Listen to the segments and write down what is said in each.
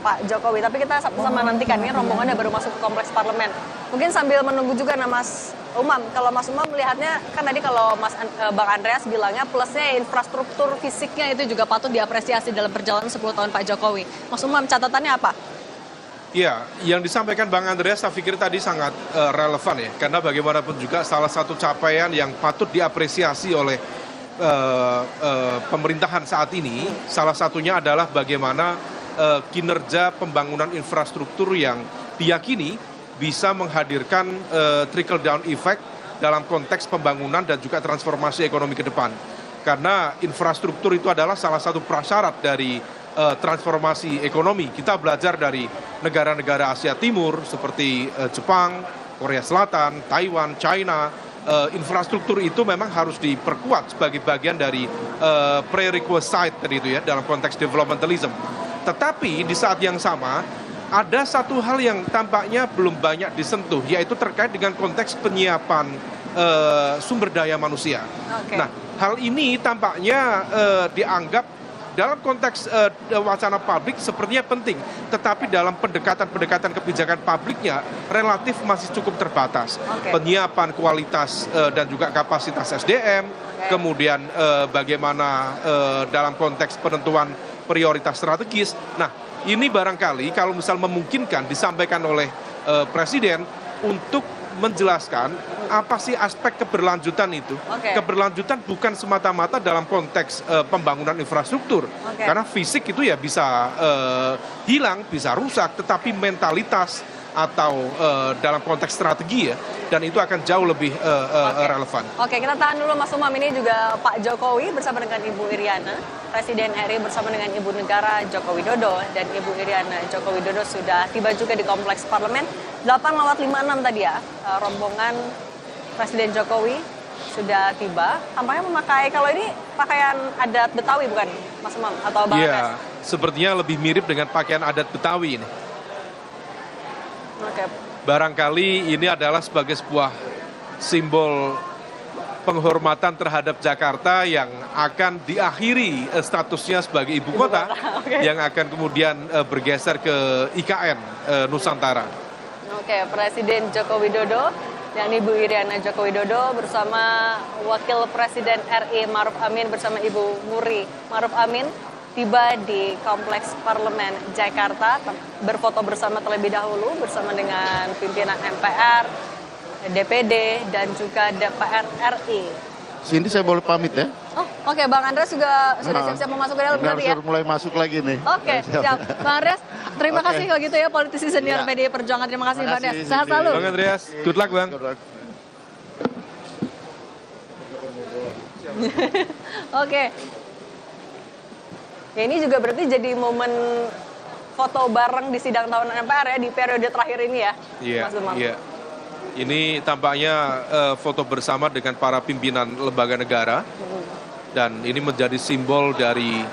Pak Jokowi, tapi kita sama nantikan ini rombongannya baru masuk ke kompleks parlemen. Mungkin sambil menunggu juga Mas Umam, kalau Mas Umam melihatnya kan tadi kalau Bang Andreas bilangnya plusnya infrastruktur fisiknya itu juga patut diapresiasi dalam perjalanan 10 tahun Pak Jokowi. Mas Umam, catatannya apa? Ya, yang disampaikan Bang Andreas saya pikir tadi sangat relevan ya, karena bagaimanapun juga salah satu capaian yang patut diapresiasi oleh pemerintahan saat ini, salah satunya adalah bagaimana kinerja pembangunan infrastruktur yang diyakini bisa menghadirkan trickle down effect dalam konteks pembangunan dan juga transformasi ekonomi ke depan. Karena infrastruktur itu adalah salah satu prasyarat dari transformasi ekonomi. Kita belajar dari negara-negara Asia Timur seperti Jepang, Korea Selatan, Taiwan, China. Infrastruktur itu memang harus diperkuat sebagai bagian dari prerequisite tadi itu ya dalam konteks developmentalism. Tetapi di saat yang sama ada satu hal yang tampaknya belum banyak disentuh, yaitu terkait dengan konteks penyiapan sumber daya manusia. Okay. Nah, hal ini tampaknya dianggap dalam konteks wacana publik sepertinya penting, tetapi dalam pendekatan kebijakan publiknya relatif masih cukup terbatas. Okay. Penyiapan kualitas dan juga kapasitas SDM, kemudian bagaimana dalam konteks penentuan prioritas strategis. Nah, ini barangkali kalau misal memungkinkan disampaikan oleh Presiden untuk menjelaskan apa sih aspek keberlanjutan itu. Okay. Keberlanjutan bukan semata-mata dalam konteks pembangunan infrastruktur. Okay. Karena fisik itu ya bisa hilang, bisa rusak, tetapi mentalitas atau dalam konteks strategi ya, dan itu akan jauh lebih relevan. Oke, kita tahan dulu Mas Umam. Ini juga Pak Jokowi bersama dengan Ibu Iriana, Presiden RI bersama dengan Ibu Negara Joko Widodo, dan Ibu Iriana Joko Widodo sudah tiba juga di kompleks parlemen. 8:56 tadi ya, rombongan Presiden Jokowi sudah tiba. Tampaknya memakai, kalau ini pakaian adat Betawi bukan Mas Umam atau Bang Andreas? Iya, sepertinya lebih mirip dengan pakaian adat Betawi ini. Okay. Barangkali ini adalah sebagai sebuah simbol penghormatan terhadap Jakarta yang akan diakhiri statusnya sebagai ibu kota. Okay. Yang akan kemudian bergeser ke IKN Nusantara. Oke, Presiden Joko Widodo dan Ibu Iriana Joko Widodo bersama Wakil Presiden RI Maruf Amin bersama Ibu Muri Maruf Amin tiba di kompleks parlemen Jakarta, berfoto bersama terlebih dahulu bersama dengan pimpinan MPR, DPD, dan juga DPR RI. Cindy, saya boleh pamit ya? Oh, oke. Bang Andreas juga sudah siap-siap mau masuk ke dalam berarti ya? Mulai masuk lagi nih. Oke, siap. Bang Andreas, terima kasih kalau gitu ya, politisi senior PDI Perjuangan. Terima kasih Bang Andreas. Sehat selalu. Bang Andreas, good luck Bang. Oke. Ya, ini juga berarti jadi momen foto bareng di sidang tahunan MPR ya di periode terakhir ini ya, Mas Umam. Iya. Ini tampaknya foto bersama dengan para pimpinan lembaga negara, dan ini menjadi simbol dari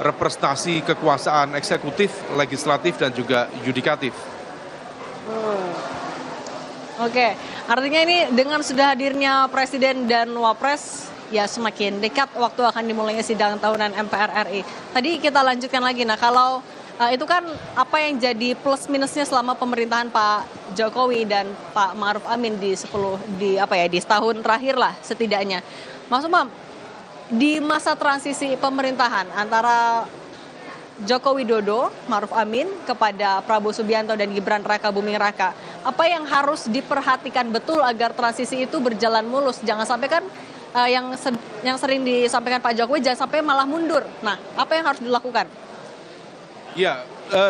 representasi kekuasaan eksekutif, legislatif, dan juga yudikatif. Oke, artinya ini dengan sudah hadirnya Presiden dan Wapres, ya semakin dekat waktu akan dimulainya sidang tahunan MPR RI. Tadi kita lanjutkan lagi, nah kalau itu kan apa yang jadi plus minusnya selama pemerintahan Pak Jokowi dan Pak Maruf Amin di setahun terakhir lah setidaknya. Mas Umam, di masa transisi pemerintahan antara Joko Widodo, Maruf Amin kepada Prabowo Subianto dan Gibran Raka Buming Raka, apa yang harus diperhatikan betul agar transisi itu berjalan mulus? Jangan sampai kan yang sering disampaikan Pak Jokowi jangan sampai malah mundur. Nah, apa yang harus dilakukan? Ya,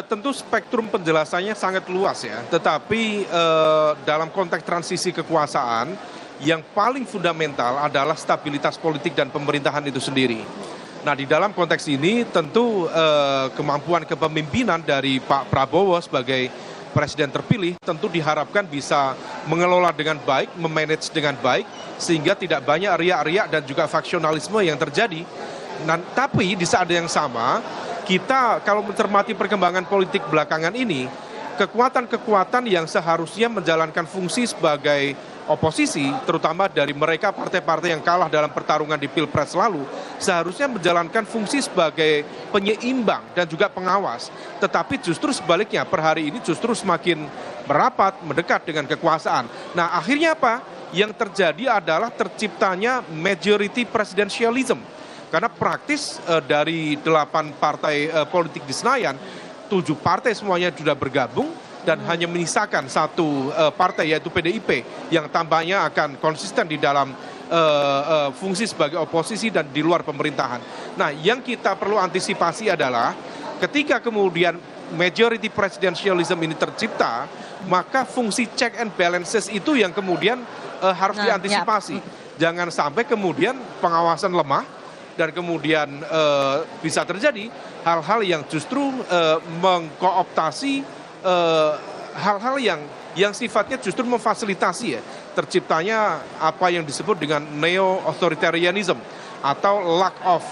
tentu spektrum penjelasannya sangat luas ya. Tetapi dalam konteks transisi kekuasaan, yang paling fundamental adalah stabilitas politik dan pemerintahan itu sendiri. Nah, di dalam konteks ini tentu kemampuan kepemimpinan dari Pak Prabowo sebagai presiden terpilih tentu diharapkan bisa mengelola dengan baik, memanage dengan baik, sehingga tidak banyak riak-riak dan juga faksionalisme yang terjadi. Nah, tapi di saat yang sama, kita kalau mencermati perkembangan politik belakangan ini, kekuatan-kekuatan yang seharusnya menjalankan fungsi sebagai oposisi, terutama dari mereka partai-partai yang kalah dalam pertarungan di Pilpres lalu, seharusnya menjalankan fungsi sebagai penyeimbang dan juga pengawas. Tetapi justru sebaliknya, per hari ini justru semakin merapat, mendekat dengan kekuasaan. Nah, akhirnya apa? Yang terjadi adalah terciptanya majority presidentialism. Karena praktis dari 8 partai politik di Senayan, 7 partai semuanya sudah bergabung, dan hanya menyisakan satu partai yaitu PDIP yang tampaknya akan konsisten di dalam fungsi sebagai oposisi dan di luar pemerintahan. Nah, yang kita perlu antisipasi adalah ketika kemudian majority presidentialism ini tercipta, maka fungsi check and balances itu yang kemudian harus diantisipasi. Jangan sampai kemudian pengawasan lemah dan kemudian bisa terjadi hal-hal yang justru mengkooptasi hal-hal yang sifatnya justru memfasilitasi ya terciptanya apa yang disebut dengan neo-authoritarianism atau lack of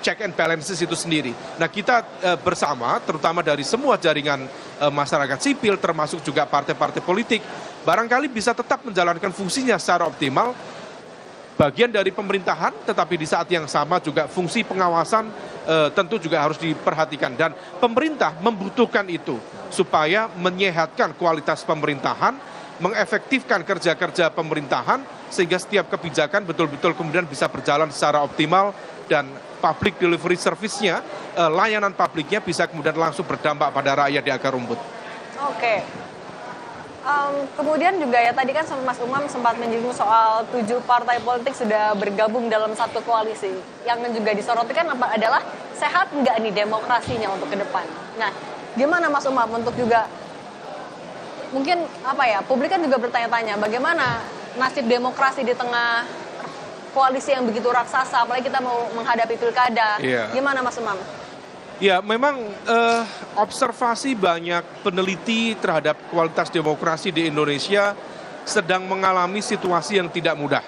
check and balances itu sendiri. Nah, kita bersama terutama dari semua jaringan masyarakat sipil termasuk juga partai-partai politik barangkali bisa tetap menjalankan fungsinya secara optimal, bagian dari pemerintahan, tetapi di saat yang sama juga fungsi pengawasan tentu juga harus diperhatikan. Dan pemerintah membutuhkan itu supaya menyehatkan kualitas pemerintahan, mengefektifkan kerja-kerja pemerintahan, sehingga setiap kebijakan betul-betul kemudian bisa berjalan secara optimal dan public delivery service-nya, layanan publiknya bisa kemudian langsung berdampak pada rakyat di akar rumput. Oke. Kemudian juga ya tadi kan Mas Umam sempat menyinggung soal 7 partai politik sudah bergabung dalam satu koalisi. Yang juga disoroti kan adalah sehat nggak nih demokrasinya untuk ke depan. Nah, gimana Mas Umam untuk juga mungkin publik kan juga bertanya-tanya bagaimana nasib demokrasi di tengah koalisi yang begitu raksasa, apalagi kita mau menghadapi pilkada. Gimana Mas Umam? Ya, memang observasi banyak peneliti terhadap kualitas demokrasi di Indonesia sedang mengalami situasi yang tidak mudah.